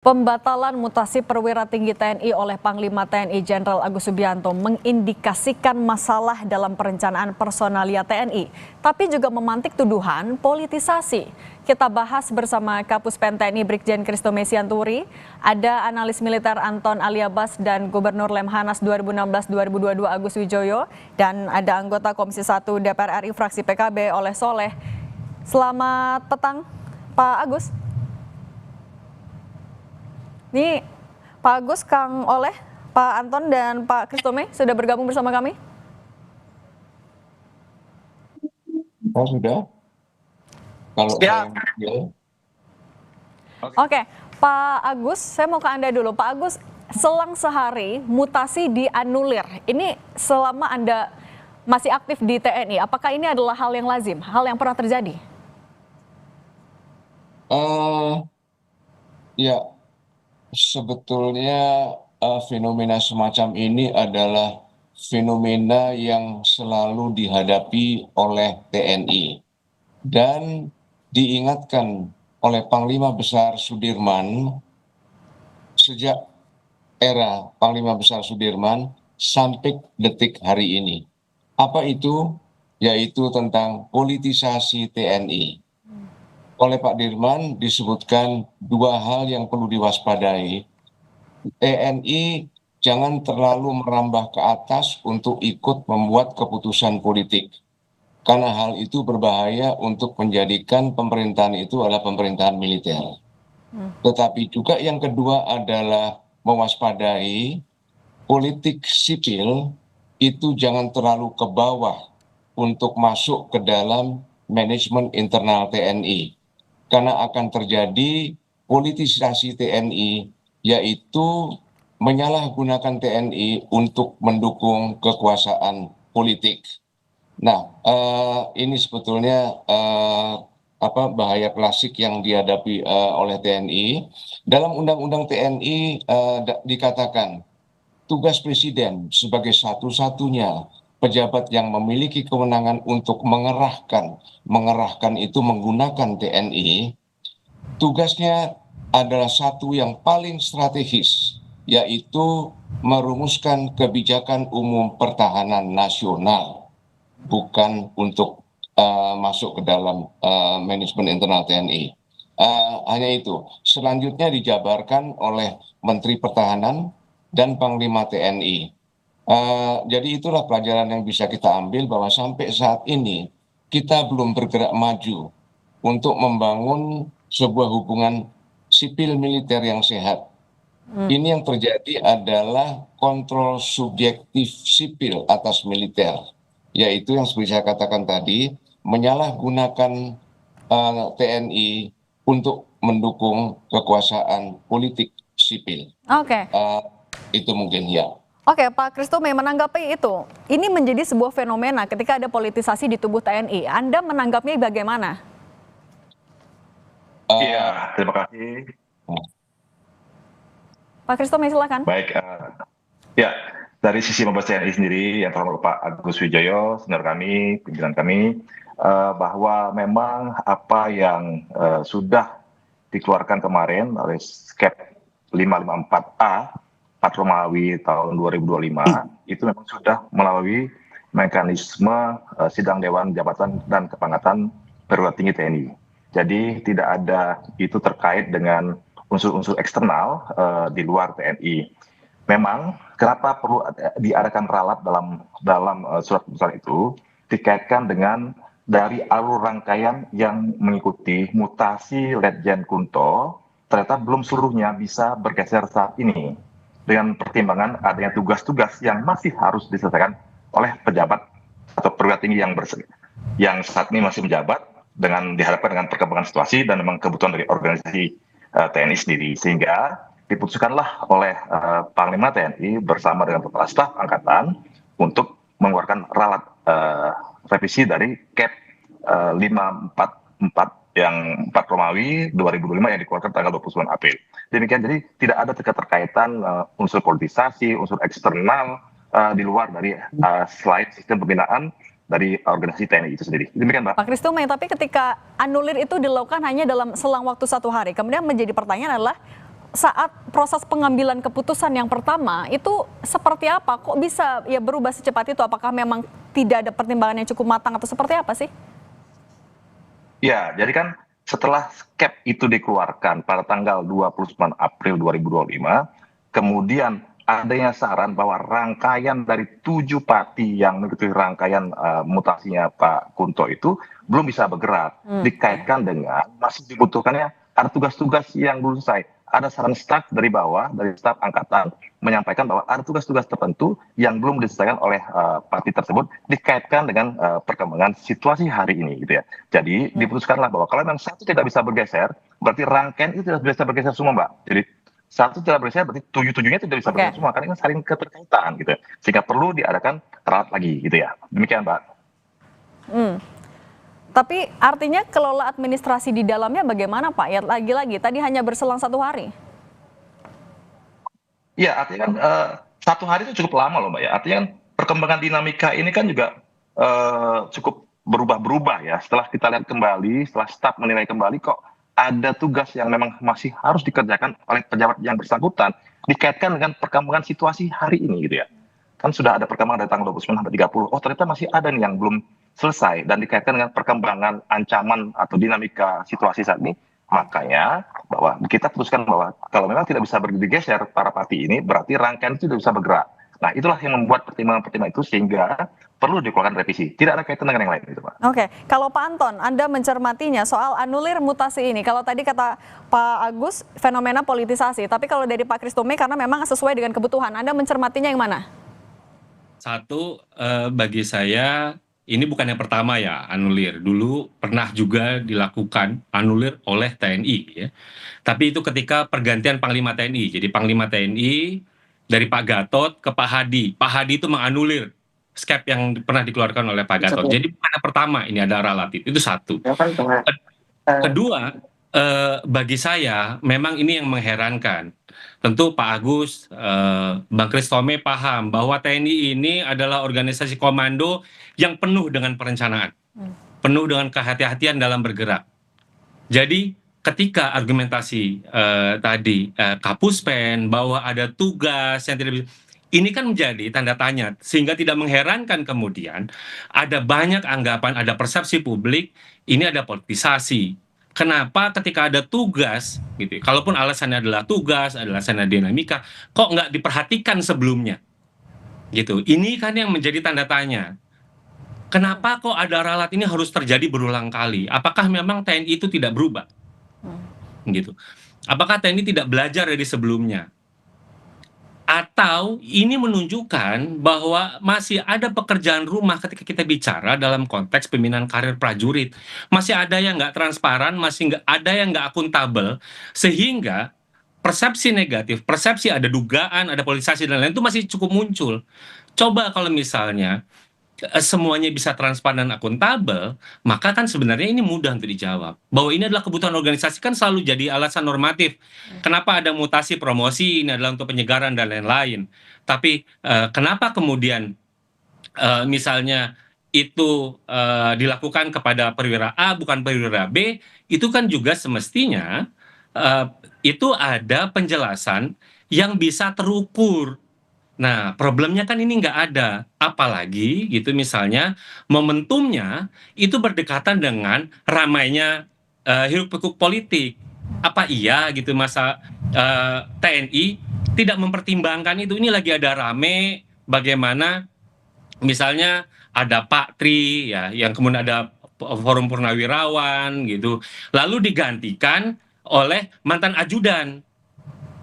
Pembatalan mutasi perwira tinggi TNI oleh Panglima TNI Jenderal Agus Subianto mengindikasikan masalah dalam perencanaan personalia TNI, tapi juga memantik tuduhan politisasi. Kita bahas bersama Kapus Pen TNI Brigjen Christo Mesianturi, ada analis militer Anton Aliabas dan Gubernur Lemhanas 2016-2022 Agus Wijoyo, dan ada anggota Komisi 1 DPR RI fraksi PKB Oleh Soleh. Selamat petang, Pak Agus. Ini Pak Agus, Kang Oleh, Pak Anton, dan Pak Kristome sudah bergabung bersama kami. Oh sudah? Kalau Ya. saya Oke, Pak Agus, saya mau ke Anda dulu. Pak Agus, selang sehari mutasi dianulir. Ini selama Anda masih aktif di TNI, apakah ini adalah hal yang lazim, hal yang pernah terjadi? ya sebetulnya fenomena semacam ini adalah fenomena yang selalu dihadapi oleh TNI dan diingatkan oleh Panglima Besar Sudirman sejak era Panglima Besar Sudirman sampai detik hari ini. Apa itu? Yaitu tentang politisasi TNI. Oleh Pak Dirman disebutkan dua hal yang perlu diwaspadai. TNI jangan terlalu merambah ke atas untuk ikut membuat keputusan politik. Karena hal itu berbahaya untuk menjadikan pemerintahan itu adalah pemerintahan militer. Tetapi juga yang kedua adalah mewaspadai politik sipil itu jangan terlalu ke bawah untuk masuk ke dalam manajemen internal TNI. Karena akan terjadi politisasi TNI, yaitu menyalahgunakan TNI untuk mendukung kekuasaan politik. Nah, ini sebetulnya bahaya klasik yang dihadapi oleh TNI. Dalam Undang-Undang TNI dikatakan tugas Presiden sebagai satu-satunya pejabat yang memiliki kewenangan untuk mengerahkan itu menggunakan TNI, tugasnya adalah satu yang paling strategis, yaitu merumuskan kebijakan umum pertahanan nasional, bukan untuk masuk ke dalam manajemen internal TNI. Hanya itu. Selanjutnya dijabarkan oleh Menteri Pertahanan dan Panglima TNI. Jadi itulah pelajaran yang bisa kita ambil bahwa sampai saat ini kita belum bergerak maju untuk membangun sebuah hubungan sipil militer yang sehat. Ini yang terjadi adalah kontrol subjektif sipil atas militer, yaitu yang seperti saya katakan tadi, menyalahgunakan TNI untuk mendukung kekuasaan politik sipil. Oke. Itu mungkin ya. Oke, Pak Kristome, menanggapi itu, ini menjadi sebuah fenomena ketika ada politisasi di tubuh TNI. Anda menanggapnya bagaimana? Iya, terima kasih. Pak Kristome, silakan. Baik, ya dari sisi Mabes TNI sendiri, yang terhormat Pak Agus Wijoyo, senior kami, pimpinan kami, bahwa memang apa yang sudah dikeluarkan kemarin oleh Skep 554A, 4 Romawi tahun 2025, itu memang sudah melalui mekanisme sidang Dewan Jabatan dan Kepangkatan Perwira Tinggi TNI. Jadi tidak ada itu terkait dengan unsur-unsur eksternal di luar TNI. Memang kenapa perlu diadakan ralat dalam surat keputusan itu dikaitkan dengan dari alur rangkaian yang mengikuti mutasi Letjen Kunto ternyata belum seluruhnya bisa bergeser saat ini dengan pertimbangan adanya tugas-tugas yang masih harus diselesaikan oleh pejabat atau perwira tinggi yang saat ini masih menjabat dengan dihadapkan dengan perkembangan situasi dan memang kebutuhan dari organisasi TNI sendiri, sehingga diputuskanlah oleh Panglima TNI bersama dengan Kepala Staf Angkatan untuk mengeluarkan ralat revisi dari Kep 544 yang 4 Romawi 2025 yang dikeluarkan tanggal 29 April. Demikian, jadi tidak ada keterkaitan unsur politisasi, unsur eksternal di luar dari selain sistem pembinaan dari organisasi TNI itu sendiri. Demikian, Pak. Pak Kristome, tapi ketika anulir itu dilakukan hanya dalam selang waktu 1 hari, kemudian menjadi pertanyaan adalah saat proses pengambilan keputusan yang pertama itu seperti apa? Kok bisa ya berubah secepat itu? Apakah memang tidak ada pertimbangan yang cukup matang atau seperti apa sih? Ya, jadi kan setelah SCAP itu dikeluarkan pada tanggal 29 April 2025, kemudian adanya saran bahwa rangkaian dari 7 parti yang mengikuti rangkaian mutasinya Pak Kunto itu belum bisa bergerak, dikaitkan dengan masih dibutuhkannya ada tugas-tugas yang belum selesai. Ada saran staf dari bawah, dari staf angkatan, menyampaikan bahwa ada tugas-tugas tertentu yang belum diselesaikan oleh parti tersebut, dikaitkan dengan perkembangan situasi hari ini, gitu ya. Jadi diputuskanlah bahwa kalau memang satu tidak bisa bergeser, berarti rangkaian itu tidak bisa bergeser semua, Mbak. Jadi satu tidak bergeser, berarti tujuh-tujuhnya tidak bisa bergeser semua, karena ini saling keterkaitan, gitu ya. Sehingga perlu diadakan ralat lagi, gitu ya. Demikian, Mbak. Tapi artinya kelola administrasi di dalamnya bagaimana Pak? Ya lagi-lagi tadi hanya berselang 1 hari. Iya, artinya kan 1 hari itu cukup lama loh, Mbak ya. Artinya kan perkembangan dinamika ini kan juga cukup berubah-berubah ya. Setelah kita lihat kembali, setelah staf menilai kembali kok ada tugas yang memang masih harus dikerjakan oleh pejabat yang bersangkutan dikaitkan dengan perkembangan situasi hari ini gitu ya. Kan sudah ada perkembangan dari tanggal 29 sampai 30. Oh, ternyata masih ada nih yang belum selesai dan dikaitkan dengan perkembangan ancaman atau dinamika situasi saat ini. Makanya bahwa kita putuskan bahwa kalau memang tidak bisa bergeser para parti ini, berarti rangkaian itu tidak bisa bergerak. Nah, itulah yang membuat pertimbangan-pertimbangan itu sehingga perlu dikeluarkan revisi. Tidak ada kaitan dengan yang lain itu, Pak. Oke, kalau Pak Anton, Anda mencermatinya soal anulir mutasi ini. Kalau tadi kata Pak Agus, fenomena politisasi. Tapi kalau dari Pak Christomey, karena memang sesuai dengan kebutuhan, Anda mencermatinya yang mana? Satu, bagi saya ini bukan yang pertama ya anulir. Dulu pernah juga dilakukan anulir oleh TNI ya. Tapi itu ketika pergantian Panglima TNI. Jadi Panglima TNI dari Pak Gatot ke Pak Hadi. Pak Hadi itu menganulir SCAP yang pernah dikeluarkan oleh Pak Gatot. Jadi bukan yang pertama ini ada relatif. Itu satu. Kedua, bagi saya memang ini yang mengherankan. Tentu Pak Agus, Bang Christomey paham bahwa TNI ini adalah organisasi komando yang penuh dengan perencanaan, penuh dengan kehati-hatian dalam bergerak. Jadi ketika argumentasi tadi Kapuspen bahwa ada tugas yang tidak bisa, ini kan menjadi tanda tanya sehingga tidak mengherankan kemudian ada banyak anggapan, ada persepsi publik ini ada politisasi. Kenapa ketika ada tugas, gitu, kalaupun alasannya adalah tugas, alasannya dinamika, kok nggak diperhatikan sebelumnya, gitu. Ini kan yang menjadi tanda tanya. Kenapa kok ada ralat ini harus terjadi berulang kali? Apakah memang TNI itu tidak berubah, gitu? Apakah TNI tidak belajar dari sebelumnya? Atau ini menunjukkan bahwa masih ada pekerjaan rumah ketika kita bicara dalam konteks pembinaan karir prajurit. Masih ada yang nggak transparan, masih nggak ada yang nggak akuntabel, sehingga persepsi negatif, persepsi ada dugaan, ada politisasi dan lain-lain itu masih cukup muncul. Coba kalau misalnya semuanya bisa transparan dan akuntabel, maka kan sebenarnya ini mudah untuk dijawab. Bahwa ini adalah kebutuhan organisasi kan selalu jadi alasan normatif. Kenapa ada mutasi promosi, ini adalah untuk penyegaran dan lain-lain. Tapi kenapa kemudian misalnya itu dilakukan kepada perwira A bukan perwira B, itu kan juga semestinya itu ada penjelasan yang bisa terukur. Nah, problemnya kan ini nggak ada. Apalagi gitu misalnya momentumnya itu berdekatan dengan ramainya hiruk-pikuk politik. Apa iya gitu masa TNI tidak mempertimbangkan itu? Ini lagi ada rame bagaimana misalnya ada Pak Tri ya yang kemudian ada forum purnawirawan gitu. Lalu digantikan oleh mantan ajudan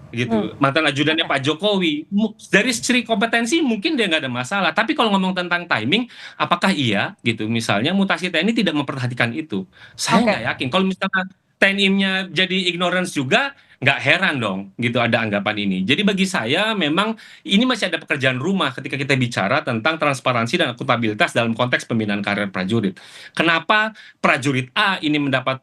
gitu, mantan ajudannya Pak Jokowi. Dari segi kompetensi mungkin dia nggak ada masalah, tapi kalau ngomong tentang timing, apakah iya gitu misalnya mutasi TNI tidak memperhatikan itu? Saya nggak yakin. Kalau misalnya TNI-nya jadi ignorance juga, nggak heran dong gitu ada anggapan ini. Jadi bagi saya memang ini masih ada pekerjaan rumah ketika kita bicara tentang transparansi dan akuntabilitas dalam konteks pembinaan karir prajurit. Kenapa prajurit A ini mendapat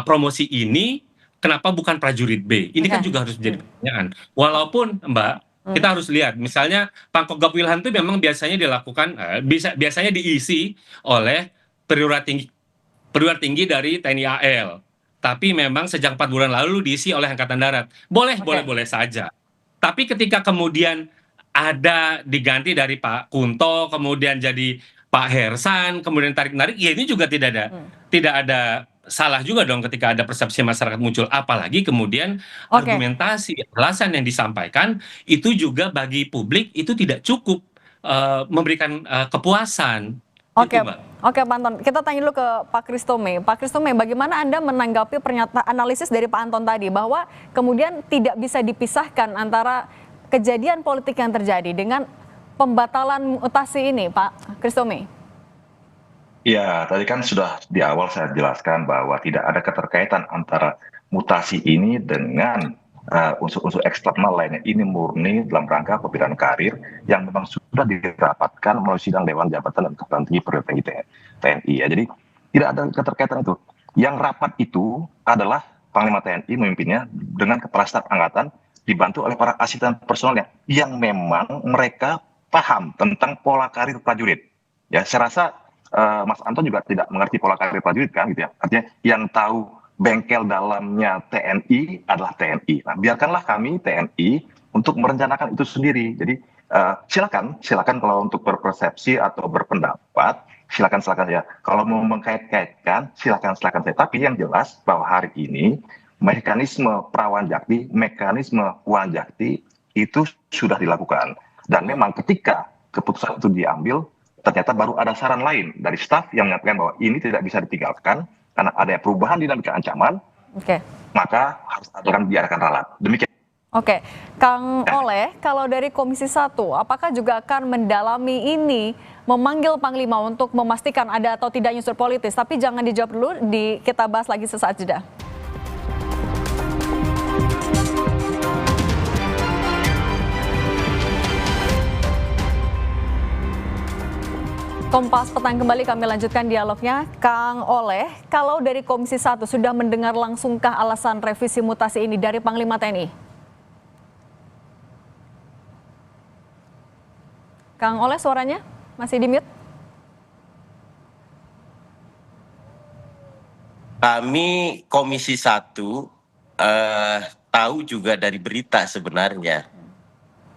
promosi ini, kenapa bukan prajurit B? Ini kan juga harus menjadi pertanyaan. Walaupun Mbak, kita harus lihat, misalnya Pangkogap Wilhan itu memang biasanya dilakukan, biasanya diisi oleh perwira tinggi dari TNI AL. tapi memang sejak 4 bulan lalu diisi oleh Angkatan Darat. Boleh, Oke. boleh saja. Tapi ketika kemudian ada diganti dari Pak Kunto, kemudian jadi Pak Hersan, kemudian tarik-menarik, ya ini juga tidak ada salah juga dong ketika ada persepsi masyarakat muncul. Apalagi kemudian Oke. argumentasi, alasan yang disampaikan itu juga bagi publik itu tidak cukup memberikan kepuasan. Oke, Itu, Mbak. oke Pak Anton. Kita tanya dulu ke Pak Kristome. Pak Kristome, bagaimana Anda menanggapi pernyataan analisis dari Pak Anton tadi bahwa kemudian tidak bisa dipisahkan antara kejadian politik yang terjadi dengan pembatalan mutasi ini, Pak Kristome? Ya, tadi kan sudah di awal saya jelaskan bahwa tidak ada keterkaitan antara mutasi ini dengan unsur-unsur eksternal lainnya. Ini murni dalam rangka pembinaan karir yang memang sudah dirapatkan melalui sidang Dewan Jabatan dan Kepala Tinggi Perwira Tinggi TNI. Ya, jadi tidak ada keterkaitan itu. Yang rapat itu adalah Panglima TNI memimpinnya dengan Kepala Staf Angkatan dibantu oleh para asisten personelnya yang memang mereka paham tentang pola karir prajurit. Ya, saya rasa Mas Anton juga tidak mengerti pola karir prajurit kan gitu ya. Artinya yang tahu bengkel dalamnya TNI adalah TNI. Nah, biarkanlah kami TNI untuk merencanakan itu sendiri. Jadi silakan kalau untuk berpersepsi atau berpendapat, silakan ya. Kalau mau mengkait-kaitkan, silakan saya. Tapi yang jelas bahwa hari ini mekanisme prawanjakti, mekanisme wanjakti itu sudah dilakukan. Dan memang ketika keputusan itu diambil, ternyata baru ada saran lain dari staf yang mengatakan bahwa ini tidak bisa ditinggalkan karena ada perubahan dinamika ancaman, maka harus biarkan ralat. Demikian. Oke, Kang Oleh, kalau dari Komisi 1, apakah juga akan mendalami ini, memanggil Panglima untuk memastikan ada atau tidak unsur politis? Tapi jangan dijawab dulu, kita bahas lagi sesaat jeda. Kompas Petang kembali, kami lanjutkan dialognya. Kang Oleh, kalau dari Komisi 1 sudah mendengar langsungkah alasan revisi mutasi ini dari Panglima TNI? Kang Oleh, suaranya masih di mute? Kami Komisi 1 tahu juga dari berita sebenarnya.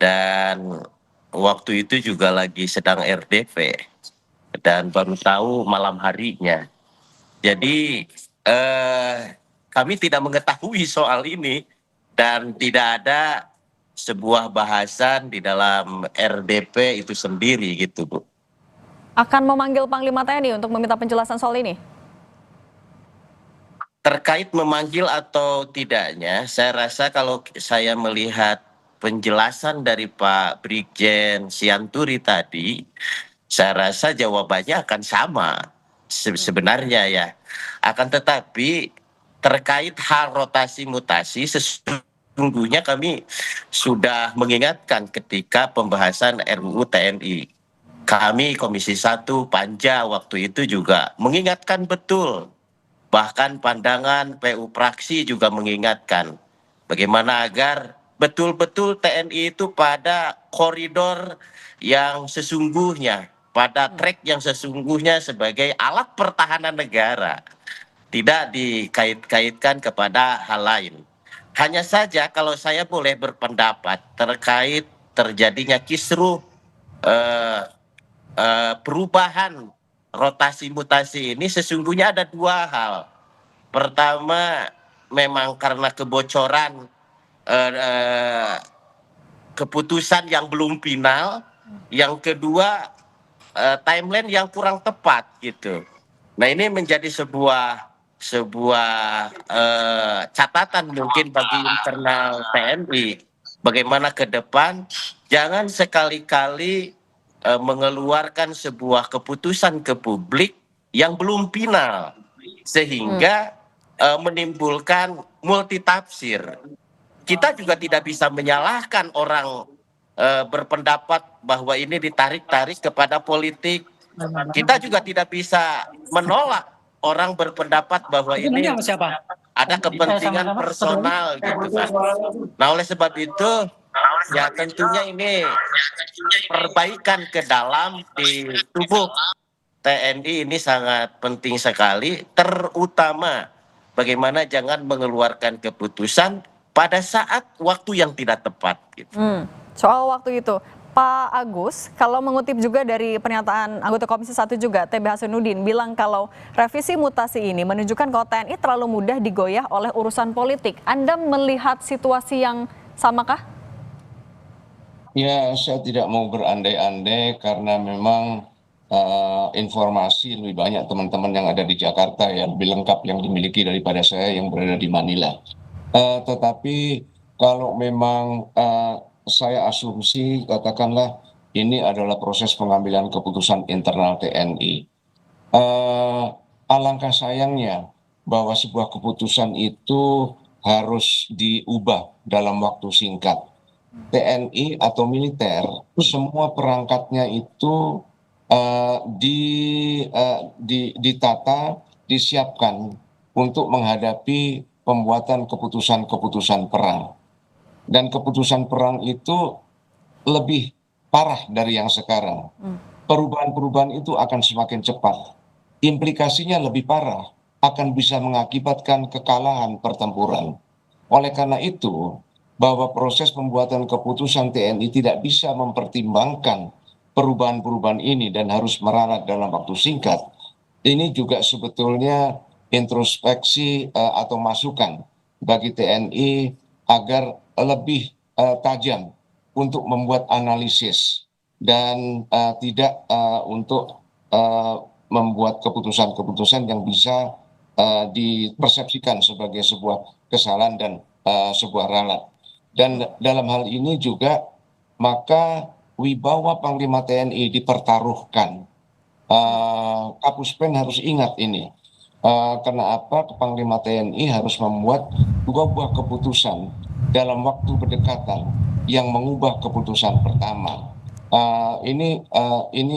Dan waktu itu juga lagi sedang RDV. Dan baru tahu malam harinya. Jadi kami tidak mengetahui soal ini dan tidak ada sebuah bahasan di dalam RDP itu sendiri gitu, Bu. Akan memanggil Panglima TNI untuk meminta penjelasan soal ini? Terkait memanggil atau tidaknya, saya rasa kalau saya melihat penjelasan dari Pak Brigjen Sianturi tadi, saya rasa jawabannya akan sama sebenarnya ya. Akan tetapi terkait hal rotasi mutasi sesungguhnya kami sudah mengingatkan ketika pembahasan RUU TNI. Kami Komisi 1 Panja waktu itu juga mengingatkan betul. Bahkan pandangan PU Praksi juga mengingatkan bagaimana agar betul-betul TNI itu pada koridor yang sesungguhnya, pada track yang sesungguhnya sebagai alat pertahanan negara, tidak dikait-kaitkan kepada hal lain. Hanya saja kalau saya boleh berpendapat terkait terjadinya kisruh perubahan rotasi mutasi ini sesungguhnya ada dua hal. Pertama, memang karena kebocoran keputusan yang belum final. Yang kedua, timeline yang kurang tepat gitu. Nah, ini menjadi sebuah catatan mungkin bagi internal TNI. Bagaimana ke depan jangan sekali-kali mengeluarkan sebuah keputusan ke publik yang belum final sehingga menimbulkan multitafsir. Kita juga tidak bisa menyalahkan orang berpendapat bahwa ini ditarik-tarik kepada politik. Kita juga tidak bisa menolak orang berpendapat bahwa ini ada kepentingan personal gitu kan. Nah, oleh sebab itu ya tentunya ini perbaikan ke dalam di tubuh TNI ini sangat penting sekali, terutama bagaimana jangan mengeluarkan keputusan pada saat waktu yang tidak tepat gitu. Soal waktu itu, Pak Agus, kalau mengutip juga dari pernyataan anggota Komisi 1 juga, TB Hasanuddin, bilang kalau revisi mutasi ini menunjukkan kalau TNI terlalu mudah digoyah oleh urusan politik. Anda melihat situasi yang samakah? Ya, saya tidak mau berandai-andai karena memang informasi lebih banyak teman-teman yang ada di Jakarta ya, lebih lengkap yang dimiliki daripada saya yang berada di Manila. Tetapi kalau memang saya asumsi, katakanlah ini adalah proses pengambilan keputusan internal TNI. Alangkah sayangnya bahwa sebuah keputusan itu harus diubah dalam waktu singkat. TNI atau militer, semua perangkatnya itu ditata, disiapkan untuk menghadapi pembuatan keputusan-keputusan perang. Dan keputusan perang itu lebih parah dari yang sekarang. Perubahan-perubahan itu akan semakin cepat. Implikasinya lebih parah, akan bisa mengakibatkan kekalahan pertempuran. Oleh karena itu, bahwa proses pembuatan keputusan TNI tidak bisa mempertimbangkan perubahan-perubahan ini dan harus meralat dalam waktu singkat, ini juga sebetulnya introspeksi atau masukan bagi TNI agar lebih tajam untuk membuat analisis dan tidak untuk membuat keputusan-keputusan yang bisa dipersepsikan sebagai sebuah kesalahan dan sebuah ralat. Dan dalam hal ini juga maka wibawa Panglima TNI dipertaruhkan. Kapus Pen harus ingat ini. Karena apa? Panglima TNI harus membuat dua buah keputusan dalam waktu berdekatan yang mengubah keputusan pertama. Ini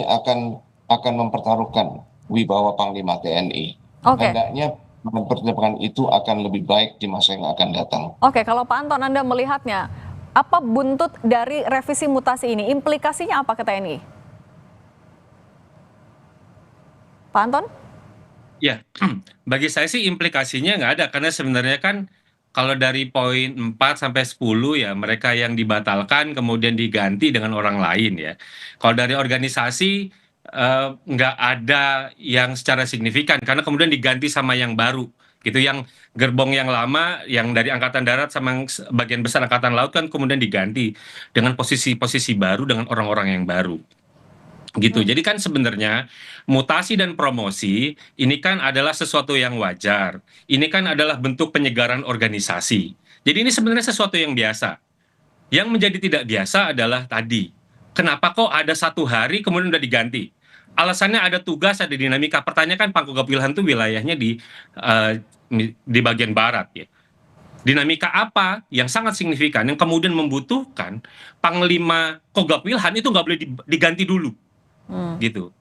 akan mempertaruhkan wibawa Panglima TNI. Hendaknya pertimbangan itu akan lebih baik di masa yang akan datang. Oke, kalau Pak Anton Anda melihatnya, apa buntut dari revisi mutasi ini? Implikasinya apa ke TNI? Pak Anton? Ya, bagi saya sih implikasinya nggak ada, karena sebenarnya kan kalau dari poin 4 sampai 10 ya mereka yang dibatalkan kemudian diganti dengan orang lain ya. Kalau dari organisasi nggak ada yang secara signifikan karena kemudian diganti sama yang baru gitu, yang gerbong yang lama yang dari Angkatan Darat sama yang bagian besar Angkatan Laut kan kemudian diganti dengan posisi-posisi baru dengan orang-orang yang baru gitu. Jadi kan sebenarnya mutasi dan promosi ini kan adalah sesuatu yang wajar. Ini kan adalah bentuk penyegaran organisasi. Jadi ini sebenarnya sesuatu yang biasa. Yang menjadi tidak biasa adalah tadi, kenapa kok ada satu hari kemudian udah diganti? Alasannya ada tugas, ada dinamika. Pertanyaan kan Pangkogap Wilhan itu wilayahnya di bagian barat ya. Dinamika apa yang sangat signifikan yang kemudian membutuhkan Panglima Kogab Wilhan itu nggak boleh diganti dulu. Gitu.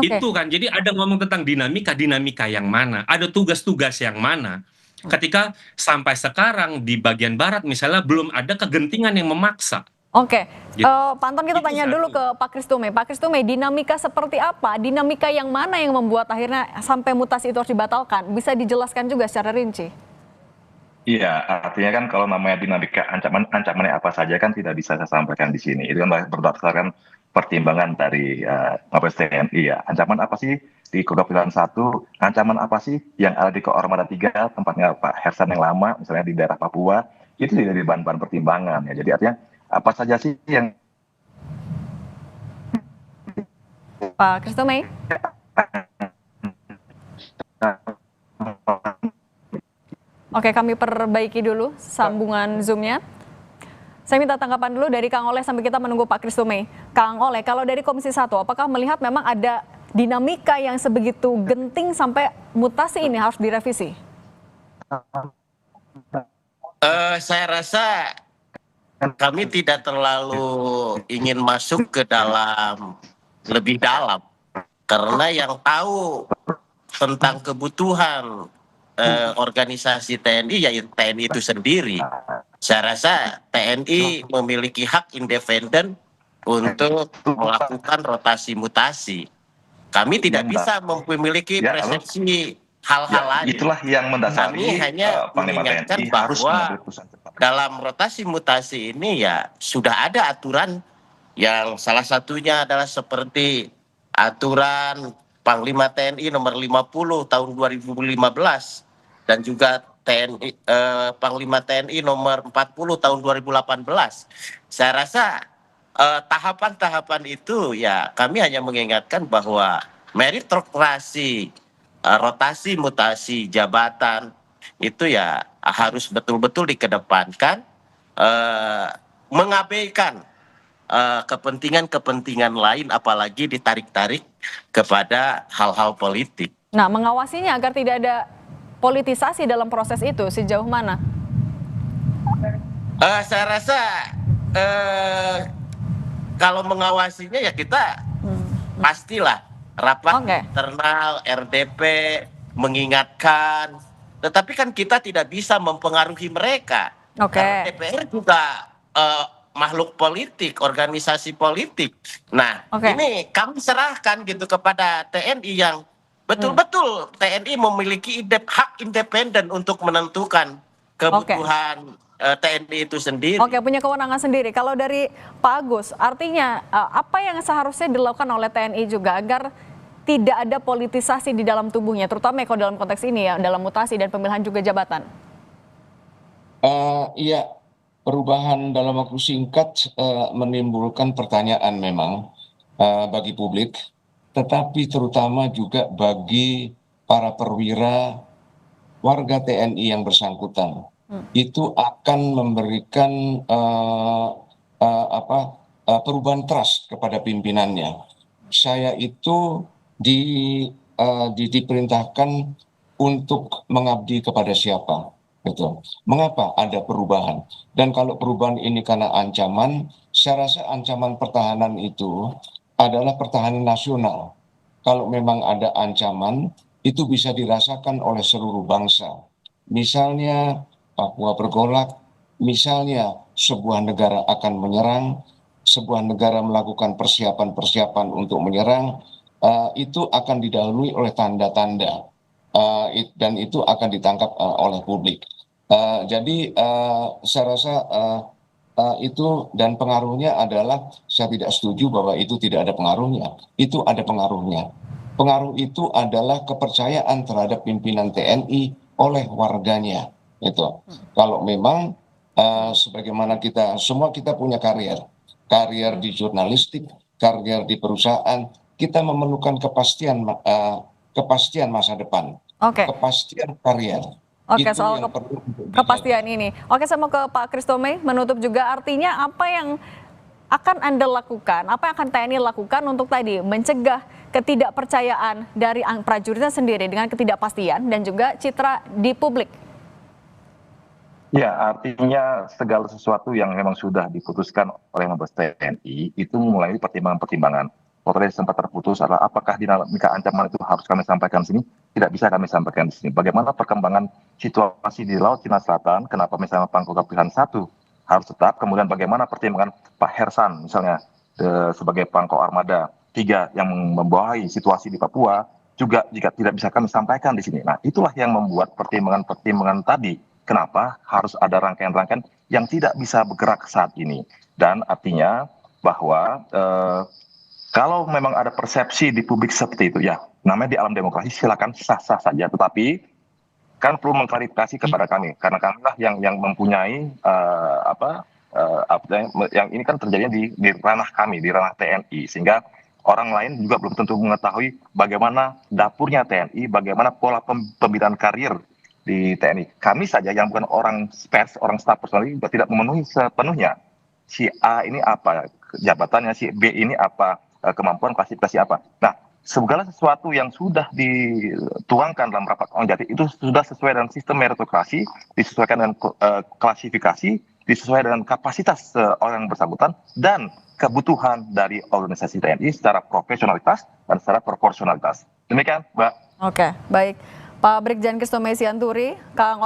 Itu kan, jadi ada ngomong tentang dinamika yang mana, ada tugas-tugas yang mana. Ketika sampai sekarang di bagian barat misalnya belum ada kegentingan yang memaksa. Oke, Gitu. Pak Anton, kita tanya dulu ke Pak Kristume. Pak Kristume, dinamika seperti apa? Dinamika yang mana yang membuat akhirnya sampai mutasi itu harus dibatalkan? Bisa dijelaskan juga secara rinci? Iya, artinya kan kalau namanya dinamika ancamannya apa saja kan tidak bisa saya sampaikan di sini. Itu kan berdasarkan pertimbangan dari Mabes TNI ya. Ancaman apa sih di Kodapilan 1? Ancaman apa sih yang ada di Koarmada 3, tempatnya Pak Hersan yang lama, misalnya di daerah Papua, itu tidak jadi bahan-bahan pertimbangan ya. Jadi artinya apa saja sih yang Pak Kristume? Oke, kami perbaiki dulu sambungan Zoom-nya. Saya minta tanggapan dulu dari Kang Oleh sampai kita menunggu Pak Kristume. Kang Oleh, kalau dari Komisi 1, apakah melihat memang ada dinamika yang sebegitu genting sampai mutasi ini harus direvisi? Saya rasa kami tidak terlalu ingin masuk ke dalam lebih dalam karena yang tahu tentang kebutuhan organisasi TNI ya TNI itu sendiri. Saya rasa TNI memiliki hak independen untuk melakukan rotasi mutasi. Kami tidak bisa memiliki persepsi hal-hal Ya, lain. itulah yang Kami mendasari hanya Panglima mengingatkan TNI harus bahwa mengambil keputusan cepat. dalam rotasi mutasi ini ya sudah ada aturan yang salah satunya adalah seperti aturan Panglima TNI nomor 50 tahun 2015 dan juga Panglima TNI nomor 40 tahun 2018. Saya rasa tahapan-tahapan itu ya kami hanya mengingatkan bahwa meritokrasi, rotasi mutasi jabatan itu ya harus betul-betul dikedepankan, mengabaikan kepentingan-kepentingan lain apalagi ditarik-tarik kepada hal-hal politik. Nah, mengawasinya agar tidak ada politisasi dalam proses itu sejauh mana? Saya rasa kalau mengawasinya ya kita pastilah rapat Oke. internal RDP mengingatkan, tetapi kan kita tidak bisa mempengaruhi mereka. Oke. Karena DPR juga makhluk politik, organisasi politik. Nah, Oke. ini kami serahkan gitu kepada TNI yang betul-betul TNI memiliki hak independen untuk menentukan kebutuhan TNI itu sendiri. Oke, punya kewenangan sendiri. Kalau dari Pak Agus, artinya apa yang seharusnya dilakukan oleh TNI juga agar tidak ada politisasi di dalam tubuhnya, terutama kalau dalam konteks ini ya, dalam mutasi dan pemilihan juga jabatan? Iya, perubahan dalam waktu singkat menimbulkan pertanyaan memang bagi publik, tetapi terutama juga bagi para perwira warga TNI yang bersangkutan. Itu akan memberikan perubahan trust kepada pimpinannya. Saya itu diperintahkan untuk mengabdi kepada siapa, gitu. Mengapa ada perubahan? Dan kalau perubahan ini karena ancaman, saya rasa ancaman pertahanan itu adalah pertahanan nasional. Kalau memang ada ancaman, itu bisa dirasakan oleh seluruh bangsa. Misalnya Papua bergolak, misalnya sebuah negara akan menyerang, sebuah negara melakukan persiapan-persiapan untuk menyerang, itu akan didahului oleh tanda-tanda, dan itu akan ditangkap oleh publik. Jadi saya rasa itu, dan pengaruhnya adalah saya tidak setuju bahwa itu tidak ada pengaruhnya. Itu ada pengaruhnya. Pengaruh itu adalah kepercayaan terhadap pimpinan TNI oleh warganya. Itu. Kalau memang sebagaimana kita punya karier di jurnalistik, karier di perusahaan, kita memerlukan kepastian masa depan, Oke. kepastian karier. Oke, Itu soal yang perlu untuk kepastian ini. Oke, saya mau ke Pak Christomey menutup juga, artinya apa yang akan Anda lakukan, apa yang akan TNI lakukan untuk tadi mencegah ketidakpercayaan dari prajuritnya sendiri dengan ketidakpastian dan juga citra di publik? Ya, artinya segala sesuatu yang memang sudah diputuskan oleh Mabes TNI itu mulai pertimbangan-pertimbangan. Kalau tadi sempat terputus adalah apakah dinamika ancaman itu harus kami sampaikan di sini? Tidak bisa kami sampaikan di sini. Bagaimana perkembangan situasi di Laut Cina Selatan? Kenapa misalnya Pangkogap Pilihan 1 harus tetap? Kemudian bagaimana pertimbangan Pak Hersan misalnya sebagai Pangkok Armada 3 yang membawahi situasi di Papua juga jika tidak bisa kami sampaikan di sini. Nah, itulah yang membuat pertimbangan-pertimbangan tadi. Kenapa harus ada rangkaian-rangkaian yang tidak bisa bergerak saat ini? Dan artinya bahwa kalau memang ada persepsi di publik seperti itu, ya namanya di alam demokrasi silakan sah-sah saja. Tetapi kan perlu mengklarifikasi kepada kami, karena kamilah yang mempunyai yang ini kan terjadinya di ranah kami, di ranah TNI, sehingga orang lain juga belum tentu mengetahui bagaimana dapurnya TNI, bagaimana pola pembinaan karir di TNI. Kami saja yang bukan orang pers, orang staf personal juga tidak memenuhi sepenuhnya. Si A ini apa jabatannya, si B ini apa kemampuan klasifikasi apa. Nah, segala sesuatu yang sudah dituangkan dalam rapat Onjati itu sudah sesuai dengan sistem meritokrasi, disesuaikan dengan klasifikasi, disesuaikan dengan kapasitas orang yang bersangkutan dan kebutuhan dari organisasi TNI secara profesionalitas dan secara proporsionalitas. Demikian, Mbak. Oke, baik. Pak Brigjen Christomey Sianturi, Kang